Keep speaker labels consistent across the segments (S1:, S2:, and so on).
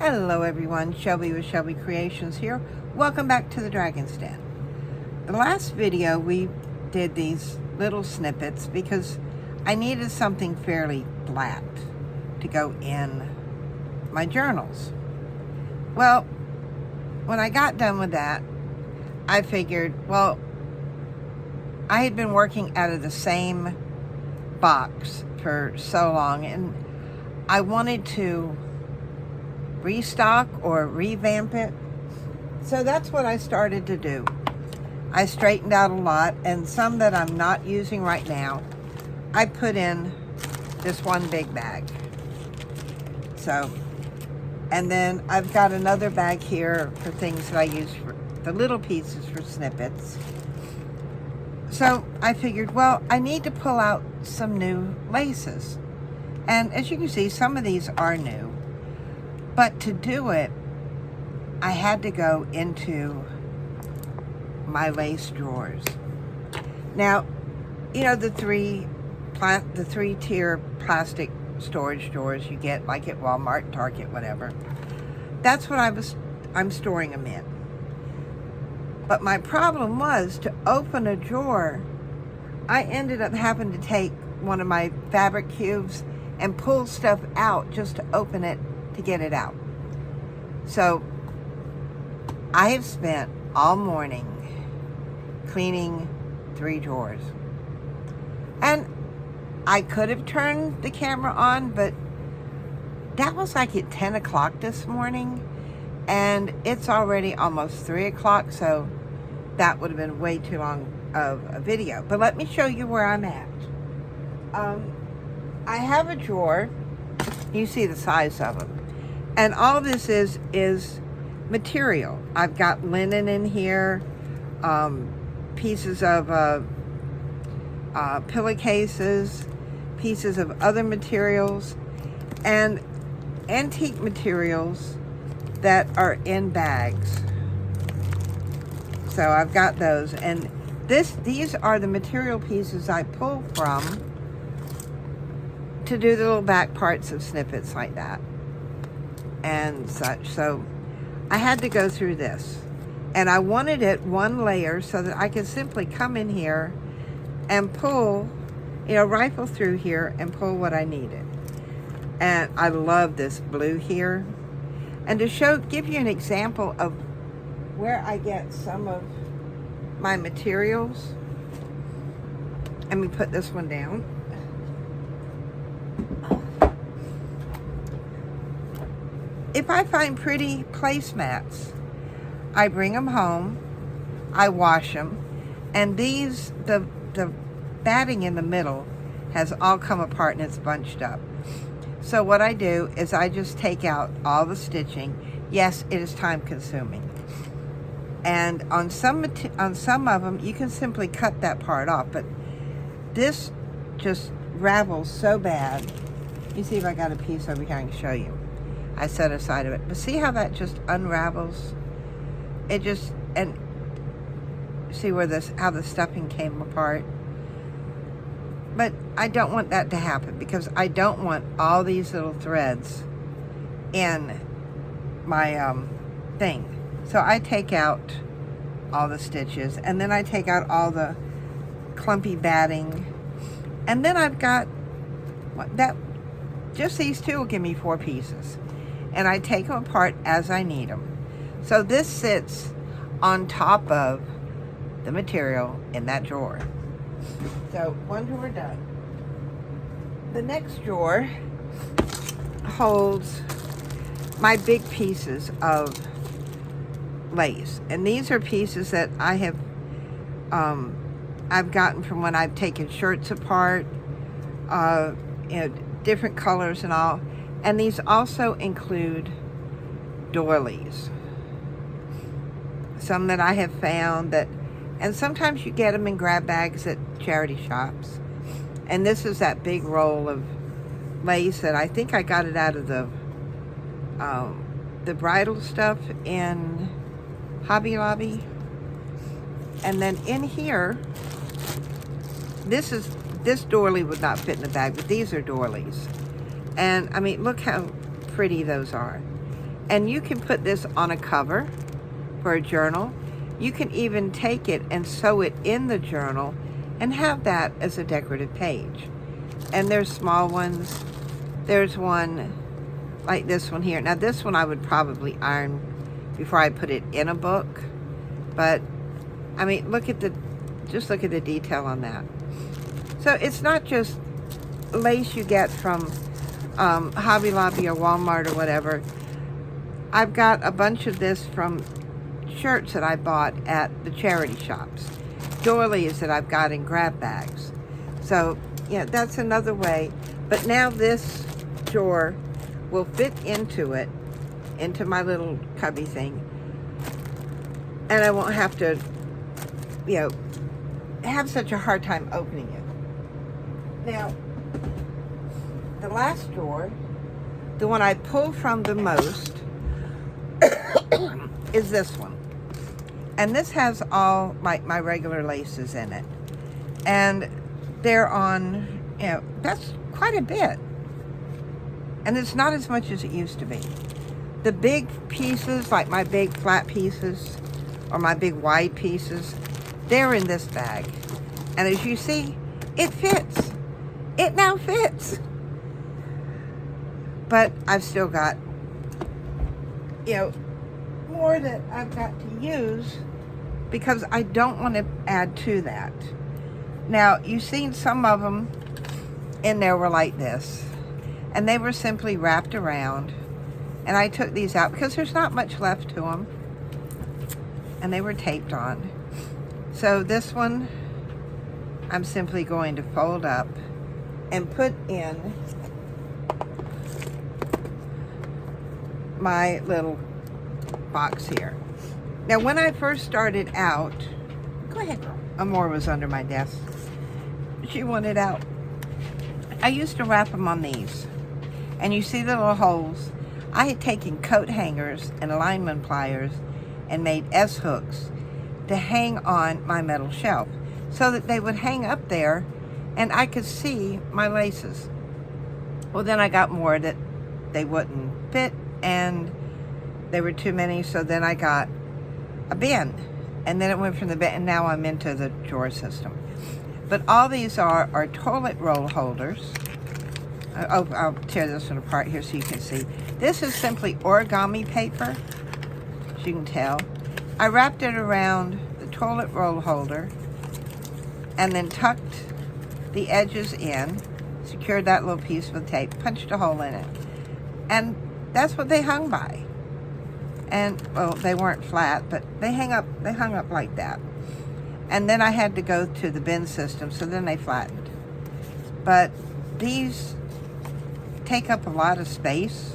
S1: Hello everyone, Shelby with Shelby Creations here. Welcome back to the Dragon's Den. The last video we did these little snippets because I needed something fairly flat to go in my journals. Well, when I got done with that, I figured, well, I had been working out of the same box for so long and I wanted to restock or revamp it. So that's what I started to do. I straightened out a lot, and some that I'm not using right now, I put in this one big bag. So, and then I've got another bag here for things that I use for the little pieces for snippets. So I figured, well, I need to pull out some new laces. And as you can see, some of these are new. But to do it, I had to go into my lace drawers. Now, you know the three-tier plastic storage drawers you get like at Walmart, Target, whatever. That's what I'm storing them in. But my problem was to open a drawer. I ended up having to take one of my fabric cubes and pull stuff out just to open it to get it out. So I have spent all morning cleaning 3 drawers. And I could have turned the camera on, but that was like at 10 o'clock this morning, and it's already almost 3 o'clock, so that would have been way too long of a video. But let me show you where I'm at. I have a drawer. You see the size of them. And all this is material. I've got linen in here, pieces of pillowcases, pieces of other materials, and antique materials that are in bags. So I've got those, and these are the material pieces I pull from to do the little back parts of snippets like that and such. So I had to go through this, and I wanted it one layer so that I could simply come in here and pull, rifle through here and pull what I needed. And I love this blue here. And to give you an example of where I get some of my materials, let me put this one down. If I find pretty placemats, I bring them home, I wash them, and the batting in the middle has all come apart and it's bunched up. So what I do is I just take out all the stitching. Yes, it is time consuming. And on some of them, you can simply cut that part off, but this just ravels so bad. Let me see if I got a piece over here I can show you. I set aside of it. But see how that just unravels? It just, and see how the stuffing came apart? But I don't want that to happen because I don't want all these little threads in my thing. So I take out all the stitches, and then I take out all the clumpy batting, and then I've got just these two will give me 4 pieces. And I take them apart as I need them. So this sits on top of the material in that drawer. So one drawer done. The next drawer holds my big pieces of lace. And these are pieces that I have, I've gotten from when I've taken shirts apart, different colors and all. And these also include doilies. Some that I have found and sometimes you get them in grab bags at charity shops. And this is that big roll of lace that I think I got it out of the bridal stuff in Hobby Lobby. And then in here, this doily would not fit in the bag, but these are doilies. And I mean, look how pretty those are. And you can put this on a cover for a journal. You can even take it and sew it in the journal and have that as a decorative page. And there's small ones. There's one like this one here. Now this one I would probably iron before I put it in a book. But I mean, just look at the detail on that. So it's not just lace you get from Hobby Lobby or Walmart or whatever. I've got a bunch of this from shirts that I bought at the charity shops. Doilies that I've got in grab bags. So yeah, that's another way. But now this drawer will fit into it, into my little cubby thing. And I won't have to, have such a hard time opening it. Now, the last drawer, the one I pull from the most, is this one. And this has all my regular laces in it. And they're on, that's quite a bit. And it's not as much as it used to be. The big pieces, like my big flat pieces, or my big wide pieces, they're in this bag. And as you see, it fits. It now fits. But I've still got, more that I've got to use because I don't want to add to that. Now, you've seen some of them in there were like this. And they were simply wrapped around. And I took these out because there's not much left to them. And they were taped on. So this one, I'm simply going to fold up and put in my little box here. Now, when I first started out, go ahead, girl. Amore was under my desk. She wanted out. I used to wrap them on these. And you see the little holes. I had taken coat hangers and alignment pliers and made S-hooks to hang on my metal shelf so that they would hang up there and I could see my laces. Well, then I got more that they wouldn't fit and they were too many, so then I got a bin. And then it went from the bin, and now I'm into the drawer system. But all these are toilet roll holders. I'll tear this one apart here so you can see. This is simply origami paper, as you can tell. I wrapped it around the toilet roll holder and then tucked the edges in, secured that little piece with tape, punched a hole in it. And that's what they hung by. And, well, they weren't flat, but they hung up like that. And then I had to go to the bin system, so then they flattened. But these take up a lot of space,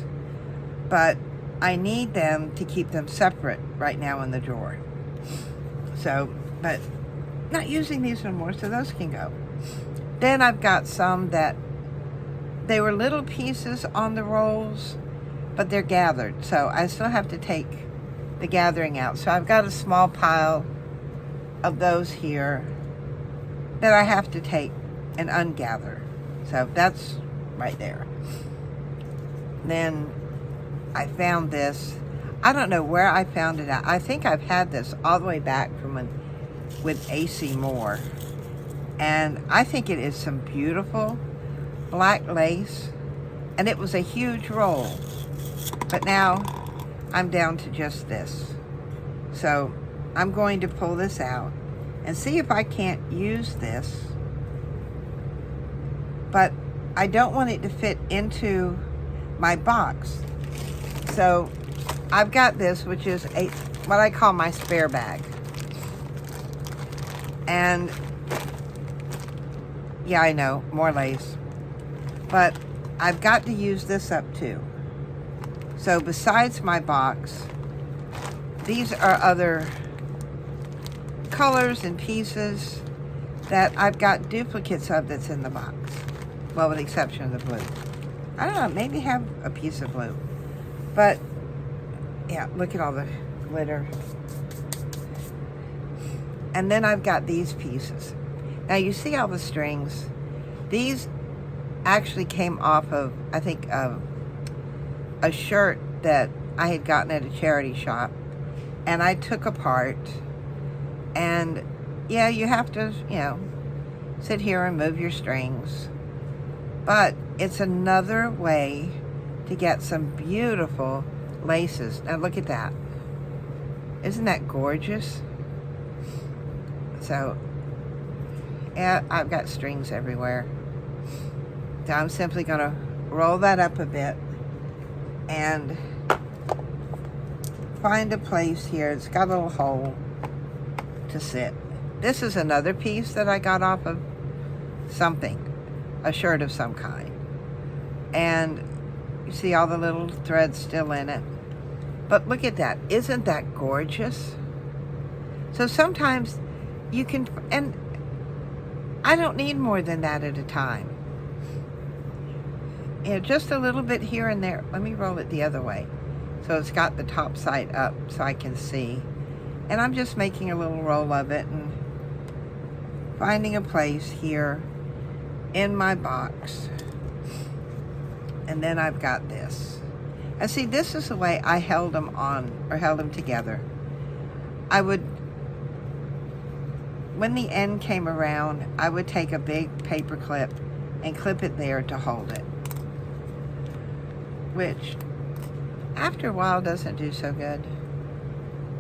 S1: but I need them to keep them separate right now in the drawer. So, but not using these anymore, so those can go. Then I've got some that they were little pieces on the rolls, but they're gathered, so I still have to take the gathering out. So I've got a small pile of those here that I have to take and ungather. So that's right there. Then I found this. I don't know where I found it at. I think I've had this all the way back from when with AC Moore. And I think it is some beautiful black lace. And it was a huge roll. But now I'm down to just this. So I'm going to pull this out and see if I can't use this. But I don't want it to fit into my box. So I've got this, which is what I call my spare bag. And yeah, I know, more lace. But I've got to use this up too. So besides my box, these are other colors and pieces that I've got duplicates of that's in the box. Well, with the exception of the blue. I don't know, maybe have a piece of blue. But, yeah, look at all the glitter. And then I've got these pieces. Now, you see all the strings. These actually came off of, I think, a shirt that I had gotten at a charity shop, and I took apart, and yeah, you have to, sit here and move your strings, but it's another way to get some beautiful laces. Now look at that. Isn't that gorgeous? So, yeah, I've got strings everywhere. So I'm simply going to roll that up a bit and find a place here. It's got a little hole to sit. This is another piece that I got off of something, a shirt of some kind. And you see all the little threads still in it. But look at that. Isn't that gorgeous? So sometimes you can, and I don't need more than that at a time. Just a little bit here and there. Let me roll it the other way. So it's got the top side up so I can see. And I'm just making a little roll of it and finding a place here in my box. And then I've got this. And see, this is the way I held them on, or held them together. I would, when the end came around, I would take a big paper clip and clip it there to hold it. Which, after a while, doesn't do so good.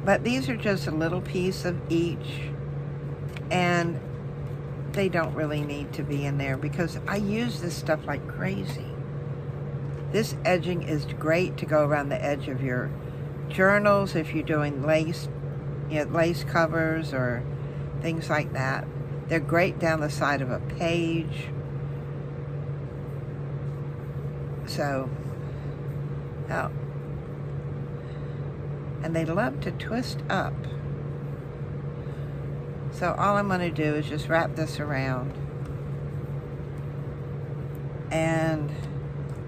S1: But these are just a little piece of each, and they don't really need to be in there because I use this stuff like crazy. This edging is great to go around the edge of your journals if you're doing lace, lace covers or things like that. They're great down the side of a page. So, oh. And they love to twist up. So all I'm going to do is just wrap this around and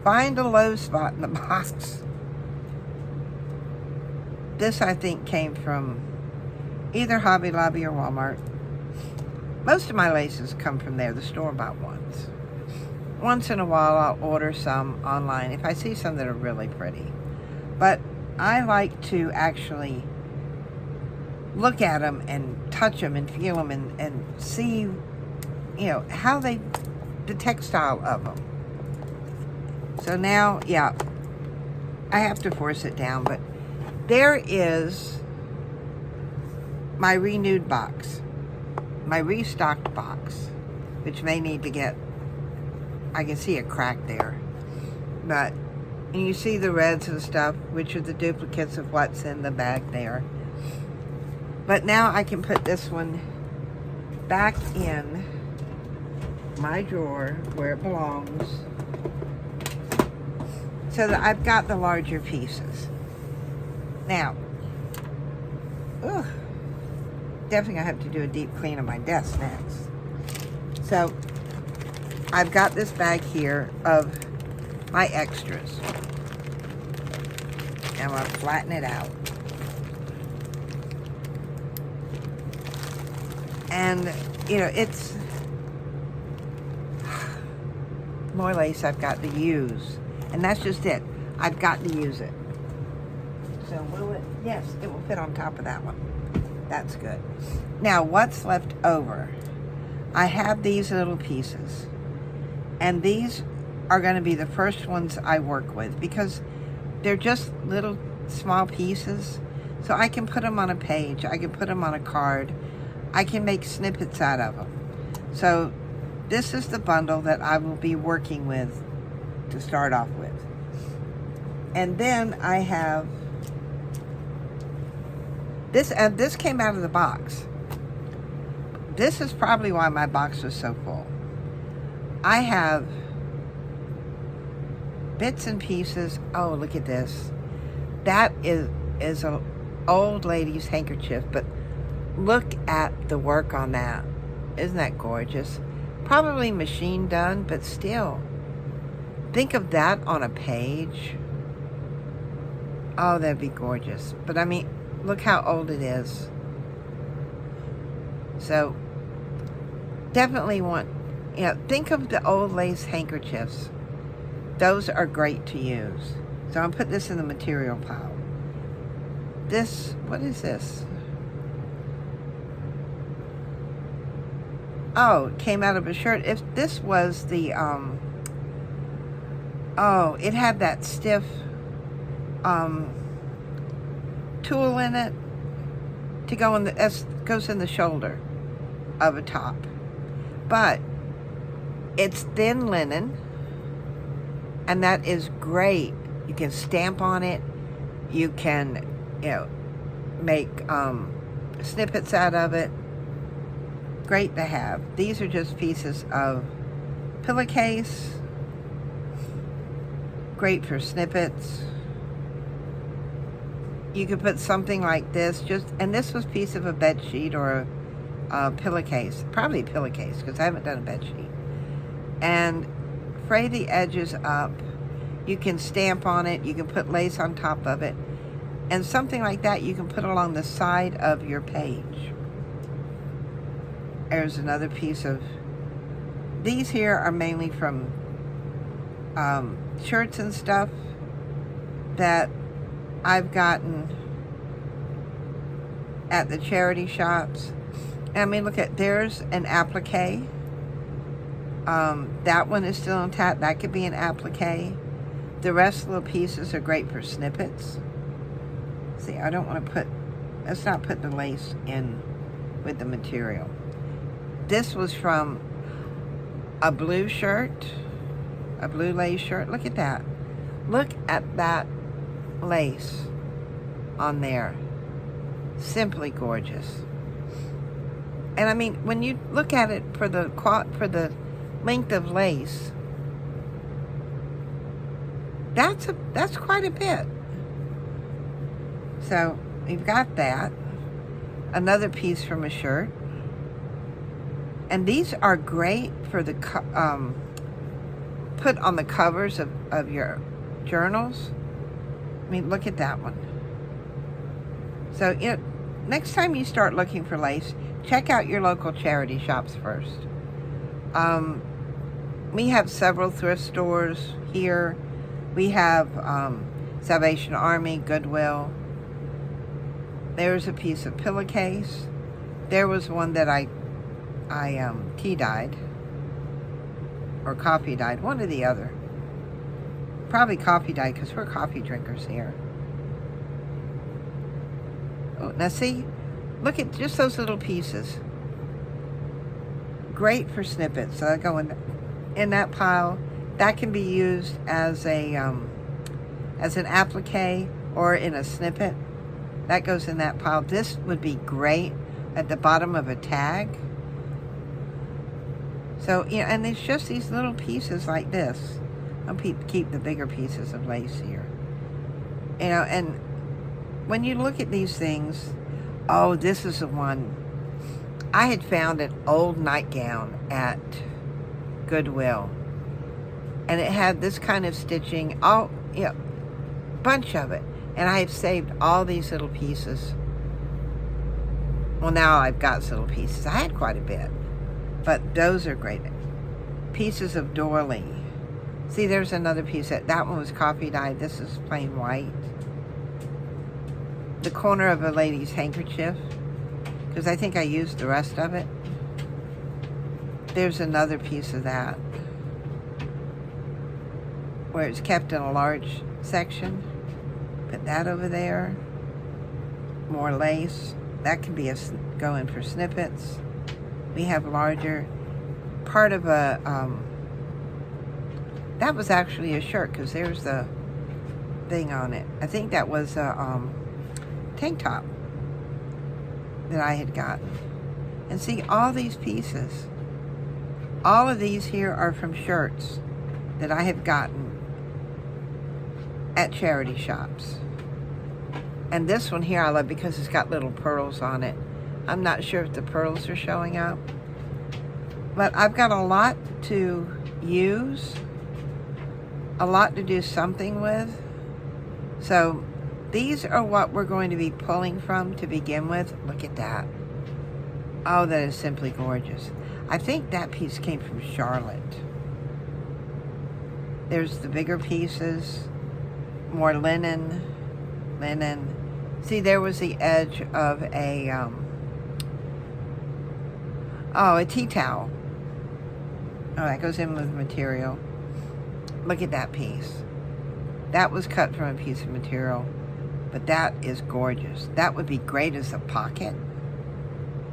S1: find a low spot in the box. This, I think, came from either Hobby Lobby or Walmart. Most of my laces come from there, the store-bought ones. Once in a while, I'll order some online if I see some that are really pretty. But I like to actually look at them and touch them and feel them and see, how the textile of them. So now, yeah, I have to force it down, but there is my renewed box, my restocked box, which may need to get, I can see a crack there, but, and you see the reds and stuff, which are the duplicates of what's in the bag there. But now I can put this one back in my drawer where it belongs, so that I've got the larger pieces. Now, definitely gonna have to do a deep clean of my desk next. So, I've got this bag here of my extras. And I'm gonna flatten it out. And, it's more lace I've got to use. And that's just it. I've got to use it. So will it? Yes, it will fit on top of that one. That's good. Now, what's left over? I have these little pieces. And these are going to be the first ones I work with because they're just little small pieces. So I can put them on a page. I can put them on a card. I can make snippets out of them. So this is the bundle that I will be working with to start off with. And then I have this, and this came out of the box. This is probably why my box was so full. I have bits and pieces. Oh, look at this. That is an old lady's handkerchief, but look at the work on that. Isn't that gorgeous? Probably machine done, but still. Think of that on a page. Oh, that'd be gorgeous. But I mean, look how old it is. So, definitely want, think of the old lace handkerchiefs. Those are great to use. So I'll put this in the material pile. this, what is this? Oh, it came out of a shirt. If this was the, oh, it had that stiff tulle in it to go in the, as goes in the shoulder of a top. But it's thin linen, and that is great. You can stamp on it. You can, you know, make snippets out of it. Great to have. These are just pieces of pillowcase. Great for snippets. You could put something like this, and this was a piece of a bed sheet or a pillowcase, probably a pillowcase because I haven't done a bed sheet. And fray the edges up. You can stamp on it. You can put lace on top of it, and something like that you can put along the side of your page. There's another piece of. These here are mainly from shirts and stuff that I've gotten at the charity shops. I mean, look at, there's an applique. That one is still intact. That could be an applique. The rest of the pieces are great for snippets. See, I don't want to put, let's not put the lace in with the material. This was from a blue shirt, a blue lace shirt. Look at that. Look at that lace on there. Simply gorgeous. And I mean, when you look at it for the length of lace, that's quite a bit. So we've got that. Another piece from a shirt. And these are great for the put on the covers of your journals. I mean, look at that one. So, you know, next time you start looking for lace, check out your local charity shops first. We have several thrift stores here. We have Salvation Army, Goodwill. There's a piece of pillowcase. There was one that I tea dyed or coffee dyed, one or the other. Probably coffee dyed because we're coffee drinkers here. Oh, now see, look at just those little pieces. Great for snippets. So I go in that pile. That can be used as an applique or in a snippet. That goes in that pile. This would be great at the bottom of a tag. So, you know, and it's just these little pieces like this. I'll keep the bigger pieces of lace here. You know, and when you look at these things, oh, this is the one. I had found an old nightgown at Goodwill. And it had this kind of stitching, all, you know, bunch of it. And I have saved all these little pieces. Well, now I've got little pieces. I had quite a bit. But those are great. Pieces of doily. See, there's another piece. That one was coffee dyed. This is plain white. The corner of a lady's handkerchief. Because I think I used the rest of it. There's another piece of that. Where it's kept in a large section. Put that over there. More lace. That can be go in for snippets. We have larger. Part of a, that was actually a shirt because there's the thing on it. I think that was a tank top that I had gotten. And see, all these pieces, all of these here are from shirts that I have gotten at charity shops. And this one here I love because it's got little pearls on it. I'm not sure if the pearls are showing up. But I've got a lot to use, a lot to do something with. So these are what we're going to be pulling from to begin with. Look at that. Oh, that is simply gorgeous. I think that piece came from Charlotte. There's the bigger pieces, more linen. See, there was the edge of a tea towel. Oh, that goes in with material. Look at that piece. That was cut from a piece of material, but that is gorgeous. That would be great as a pocket.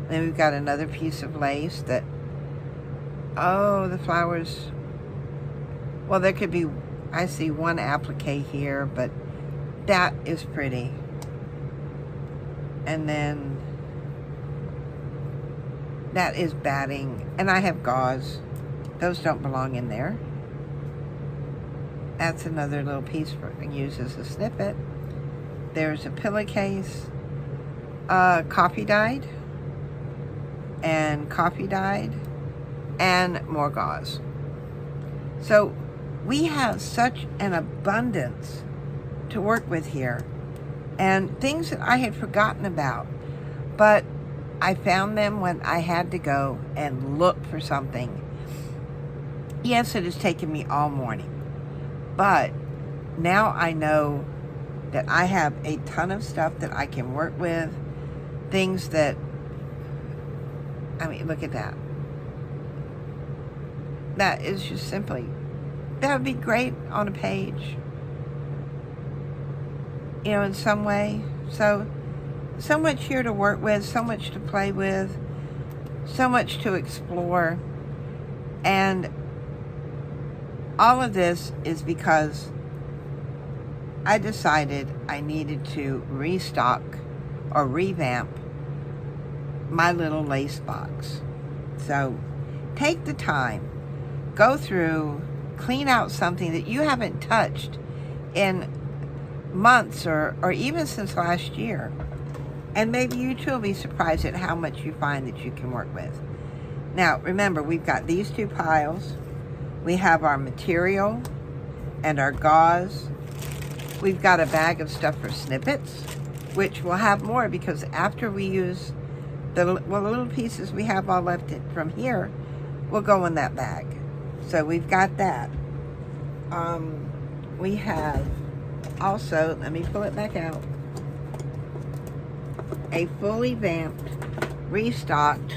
S1: Then we've got another piece of lace that, oh, the flowers. Well, there could be, I see one applique here, but that is pretty. And then that is batting, and I have gauze. Those don't belong in there. That's another little piece for use as a snippet. There's a pillowcase, coffee dyed, and more gauze. So we have such an abundance to work with here, and things that I had forgotten about, but I found them when I had to go and look for something. Yes, it has taken me all morning, but now I know that I have a ton of stuff that I can work with, things that, I mean, look at that. That is just simply, that would be great on a page, you know, in some way. So much here to work with, so much to play with, so much to explore. And all of this is because I decided I needed to restock or revamp my little lace box. So take the time, go through, clean out something that you haven't touched in months or even since last year. And maybe you too will be surprised at how much you find that you can work with. Now, remember, we've got these two piles. We have our material and our gauze. We've got a bag of stuff for snippets, which we'll have more because after we use the little pieces we have all left from here, will go in that bag. So we've got that. We have also, let me pull it back out, a fully vamped, restocked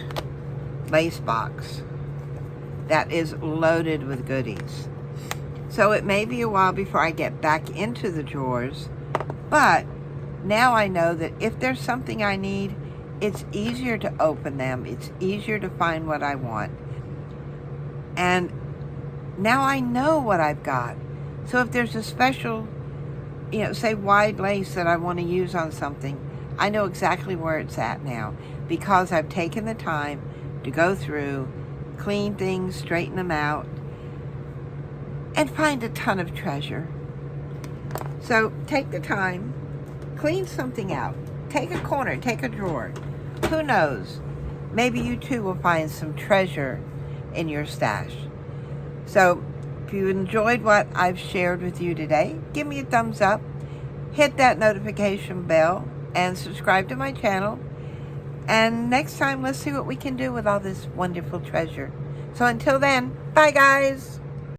S1: lace box that is loaded with goodies. So it may be a while before I get back into the drawers, but now I know that if there's something I need, it's easier to open them. It's easier to find what I want. And now I know what I've got. So if there's a special, you know, say wide lace that I want to use on something, I know exactly where it's at now because I've taken the time to go through, clean things, straighten them out, and find a ton of treasure. So take the time, clean something out, take a corner, take a drawer. Who knows? Maybe you too will find some treasure in your stash. So if you enjoyed what I've shared with you today, give me a thumbs up, hit that notification bell, and subscribe to my channel. And next time, let's see what we can do with all this wonderful treasure. So until then, bye guys.